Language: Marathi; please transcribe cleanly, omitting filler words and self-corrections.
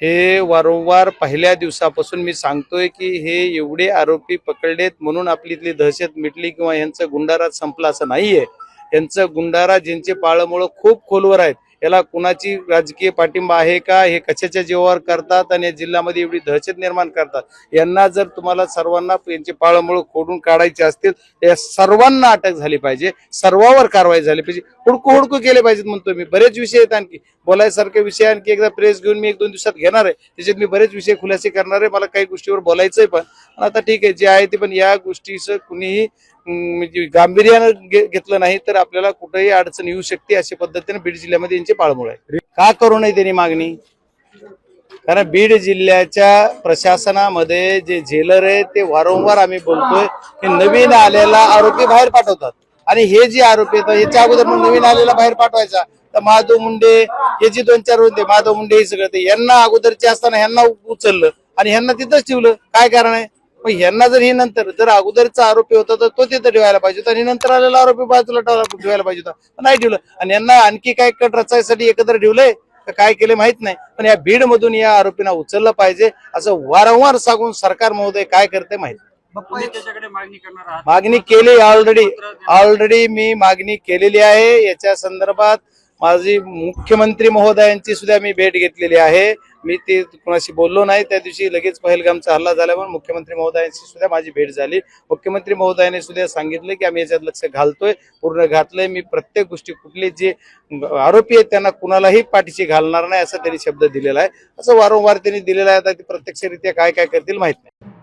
हे वारंवार पहिल्या दिवसापासून मी सांगतोय की हे एवढे आरोपी पकडलेत म्हणून आपली इथली दहशत मिटली किंवा यांचा गुंडाराज संपला असं नाहीये। यांचं गुंडाराज ज्यांचे पाळमुळं खूप खोलवर आहेत, याला कुणाची राजकीय पाठिंबा आहे का, हे कशाच्या जीवावर करतात आणि या जिल्ह्यामध्ये एवढी दहशत निर्माण करतात। यांना जर तुम्हाला सर्वांना यांचे पाळमुळं खोडून काढायचे असतील तर या सर्वांना अटक झाली पाहिजे, सर्वांवर कारवाई झाली पाहिजे, हुडकू केले पाहिजेत म्हणतो मी। बरेच विषय आहेत आणखी बोलायसारखे विषय, आणखी एकदा प्रेस घेऊन मी 1-2 दिवसात घेणार आहे, त्याच्यात मी बरेच विषय खुलासे करणार आहे। मला काही गोष्टीवर बोलायचंय पण आता ठीक आहे जे आहे ते, पण या गोष्टीचं कुणीही म्हणजे गांभीर्यानं घेतलं नाही तर आपल्याला कुठेही अडचण येऊ शकते। अशा पद्धतीने बीड जिल्ह्यामध्ये यांचे पाळमुळे आहे। का करू नये त्यांनी मागणी? कारण बीड जिल्ह्याच्या प्रशासनामध्ये जे जेलर आहे ते वारंवार आम्ही बोलतोय की नवीन आलेला आरोपी बाहेर पाठवतात आणि हे जे आरोपी येतात याच्या अगोदर नवीन आलेला बाहेर पाठवायचा तर माधव मुंडे हे जे 2-4 होते, माधव मुंडे हे सगळं ते यांना अगोदरचे असताना ह्यांना उचललं आणि ह्यांना तिथंच ठेवलं। काय कारण आहे? मग ह्यांना जर ही नंतर जर अगोदरचा आरोपी होता तर तो तिथं ठेवायला पाहिजे होता आणि नंतर आलेला आरोपी बाजूला ठेवायला पाहिजे होता, नाही ठेवलं आणि यांना आणखी काय कट रचायसाठी एकत्र ठेवलंय काय केले माहित नाही। पण या बीड मधून या आरोपींना उचललं पाहिजे असं वारंवार सांगून सरकार महोदय काय करते माहित मागणी केली ऑलरेडी मी मागणी केलेली आहे। याच्या संदर्भात माझी मुख्यमंत्री महोदयांची सुद्धा मी भेट घेतलेली आहे। मी ते कोणाशी बोललो नाही, त्या दिवशी लगेच पहलगामचा हल्ला झाल्यावर मुख्यमंत्री महोदयांची सुद्धा माझी भेट झाली। मुख्यमंत्री महोदयाने सुद्धा सांगितलं की आम्ही याच्यात लक्ष घालतोय, पूर्ण घातलंय। मी प्रत्येक गोष्टी कुठले जे आरोपी आहेत त्यांना कुणालाही पाठीशी घालणार नाही असं त्यांनी शब्द दिलेला आहे। असं वारंवार त्यांनी दिलेला आहे। आता ते प्रत्यक्षरित्या काय काय करतील माहित नाही।